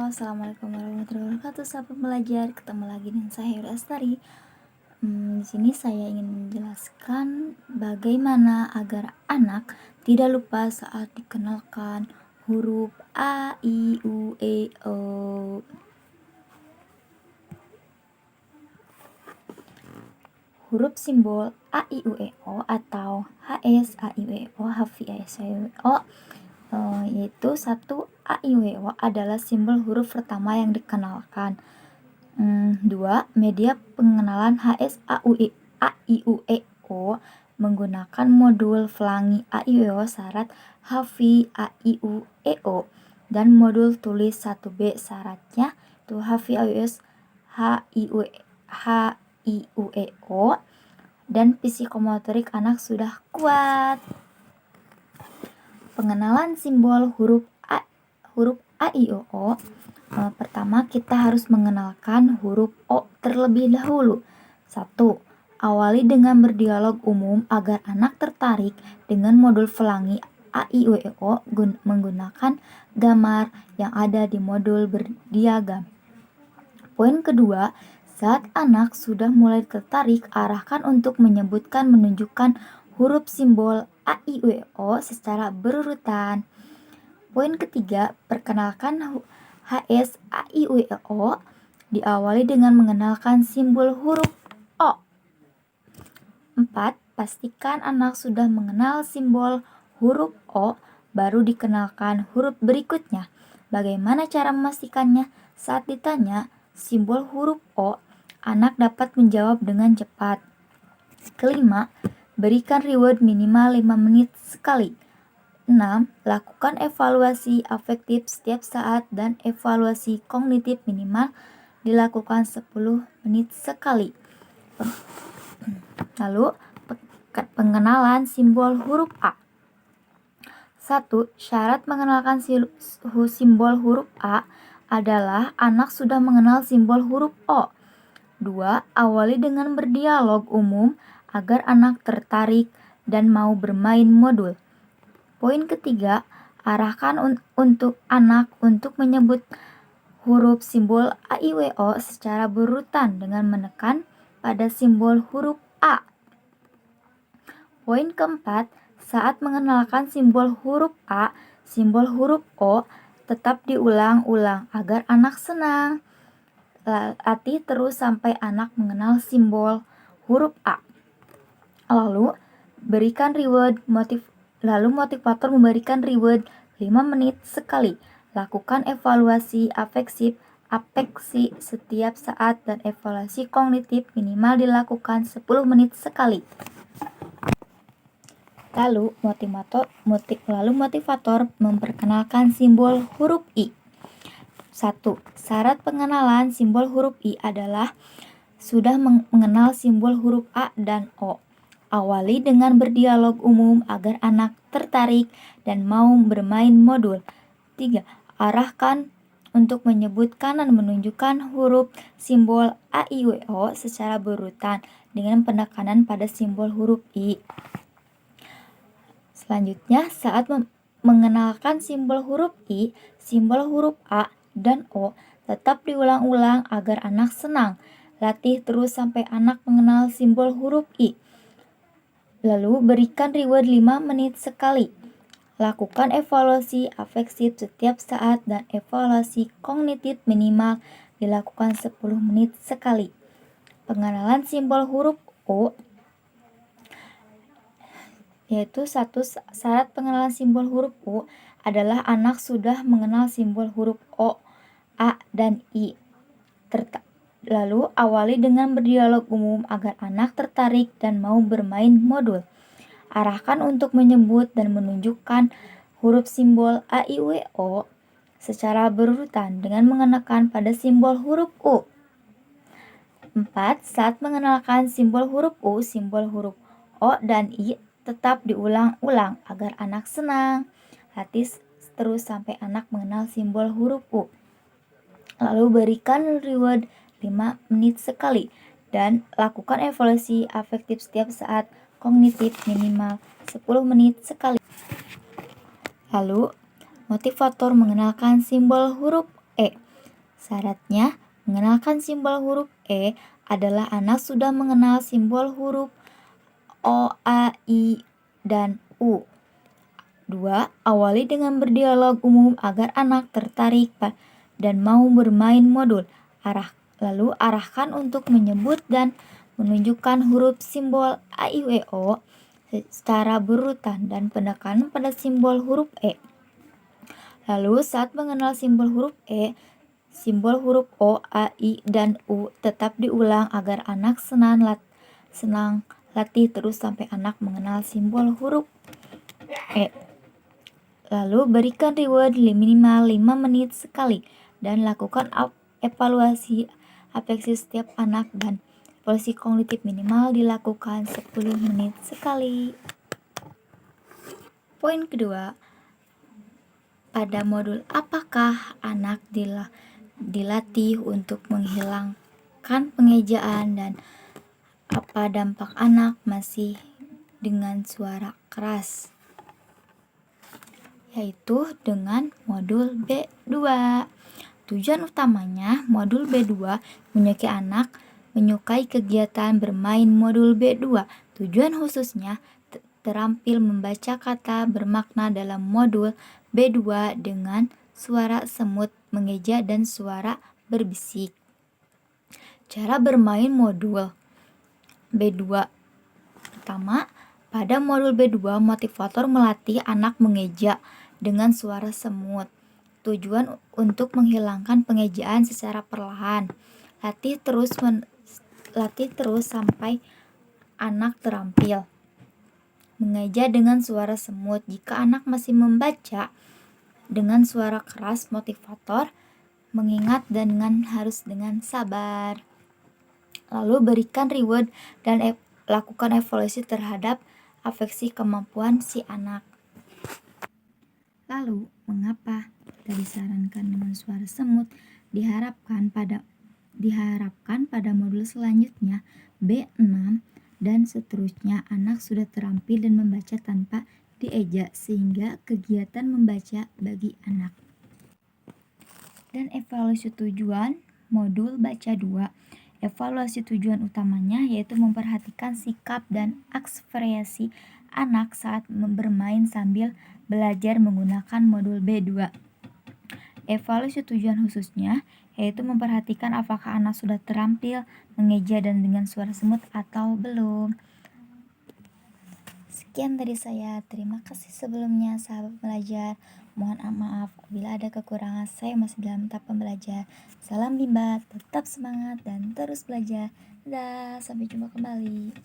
Assalamualaikum warahmatullahi wabarakatuh. Sahabat belajar, ketemu lagi dengan saya Yura Astari. Di sini saya ingin menjelaskan bagaimana agar anak tidak lupa saat dikenalkan huruf A, I, U, E, O. Huruf simbol A, I, U, E, O atau HS, A, I, U, E, O, HV, A, S, A, I, U, E, O yaitu satu, A, I, U, E, O adalah simbol huruf pertama yang dikenalkan. 2. Media pengenalan HS A, I, U, E, O menggunakan modul pelangi A, I, U, E, O syarat HV A, I, U, E, O dan modul tulis 1B syaratnya itu HV A, I, U, S, H, I, U, E, O dan psikomotorik anak sudah kuat. Pengenalan simbol huruf A, I, U, O. Pertama kita harus mengenalkan huruf O terlebih dahulu. 1. Awali dengan berdialog umum agar anak tertarik dengan modul pelangi A, I, U, E, O menggunakan gambar yang ada di modul berdiagram. Poin kedua, saat anak sudah mulai tertarik, arahkan untuk menunjukkan huruf simbol A, I, U, E, O secara berurutan. Poin ketiga, perkenalkan HS A, I, U, E, O diawali dengan mengenalkan simbol huruf O. 4. Pastikan anak sudah mengenal simbol huruf O, baru dikenalkan huruf berikutnya. Bagaimana cara memastikannya? Saat ditanya simbol huruf O, anak dapat menjawab dengan cepat. Kelima, berikan reward minimal 5 menit sekali. 6. Lakukan evaluasi afektif setiap saat dan evaluasi kognitif minimal dilakukan 10 menit sekali. Lalu, pengenalan simbol huruf A. 1. Syarat mengenalkan simbol huruf A adalah anak sudah mengenal simbol huruf O. 2. Awali dengan berdialog umum agar anak tertarik dan mau bermain modul. Poin ketiga, arahkan untuk anak untuk menyebut huruf simbol A, I, U, E, O secara berurutan dengan menekan pada simbol huruf A. Poin keempat, saat mengenalkan simbol huruf A, simbol huruf O tetap diulang-ulang agar anak senang. Latih terus sampai anak mengenal simbol huruf A. Lalu, berikan reward motivator memberikan reward 5 menit sekali. Lakukan evaluasi afeksi setiap saat dan evaluasi kognitif minimal dilakukan 10 menit sekali. Lalu motivator memperkenalkan simbol huruf I. 1. Syarat pengenalan simbol huruf I adalah sudah mengenal simbol huruf A dan O. Awali dengan berdialog umum agar anak tertarik dan mau bermain modul. 3. Arahkan untuk menyebutkan dan menunjukkan huruf simbol A, I, U, E, O secara berurutan dengan penekanan pada simbol huruf I. Selanjutnya, saat mengenalkan simbol huruf I, simbol huruf A dan O tetap diulang-ulang agar anak senang. Latih terus sampai anak mengenal simbol huruf I. Lalu berikan reward 5 menit sekali. Lakukan evaluasi afektif setiap saat dan evaluasi kognitif minimal dilakukan 10 menit sekali. Pengenalan simbol huruf O yaitu 1. Syarat pengenalan simbol huruf O adalah anak sudah mengenal simbol huruf O, A, dan I. Lalu awali dengan berdialog umum agar anak tertarik dan mau bermain modul. Arahkan untuk menyebut dan menunjukkan huruf simbol A, I, U, E, O secara berurutan dengan mengenakan pada simbol huruf U. 4. Saat mengenalkan simbol huruf U, simbol huruf O dan I tetap diulang-ulang agar anak senang. Latih terus sampai anak mengenal simbol huruf U. Lalu berikan reward 5 menit sekali dan lakukan evaluasi afektif setiap saat, kognitif minimal 10 menit sekali. Lalu, motivator mengenalkan simbol huruf E. Syaratnya, mengenalkan simbol huruf E adalah anak sudah mengenal simbol huruf O, A, I, dan U. 2. Awali dengan berdialog umum agar anak tertarik dan mau bermain modul. Lalu arahkan untuk menyebut dan menunjukkan huruf simbol A, I, U, E, O secara berurutan dan penekanan pada simbol huruf E. Lalu saat mengenal simbol huruf E, simbol huruf O, A, I, dan U tetap diulang agar anak senang latih terus sampai anak mengenal simbol huruf E. Lalu berikan reward minimal 5 menit sekali dan lakukan evaluasi afeksi setiap anak dan evaluasi kognitif minimal dilakukan 10 menit sekali. Poin kedua, pada modul apakah anak dilatih untuk menghilangkan pengejaan dan apa dampak anak masih dengan suara keras? Yaitu dengan modul B2. Tujuan utamanya modul B2 menyukai kegiatan bermain modul B2. Tujuan khususnya terampil membaca kata bermakna dalam modul B2 dengan suara semut, mengeja, dan suara berbisik. Cara bermain modul B2. Pertama, pada modul B2 motivator melatih anak mengeja dengan suara semut. Tujuan untuk menghilangkan pengejaan secara perlahan. Latih terus sampai anak terampil mengeja dengan suara semut. Jika anak masih membaca dengan suara keras, motivator mengingat harus dengan sabar. Lalu berikan reward dan lakukan evaluasi terhadap afeksi kemampuan si anak. Lalu, mengapa kita disarankan dengan suara semut? Diharapkan pada modul selanjutnya B6 dan seterusnya anak sudah terampil dan membaca tanpa dieja sehingga kegiatan membaca bagi anak. Dan evaluasi tujuan modul baca 2. Evaluasi tujuan utamanya yaitu memperhatikan sikap dan ekspresi anak saat bermain sambil belajar menggunakan modul B2. Evaluasi tujuan khususnya yaitu memperhatikan apakah anak sudah terampil mengeja dan dengan suara semut atau belum. Sekian dari saya. Terima kasih sebelumnya sahabat belajar. Mohon maaf bila ada kekurangan, saya masih dalam tahap pembelajar. Salam Bimba, tetap semangat dan terus belajar. Dadah, sampai jumpa kembali.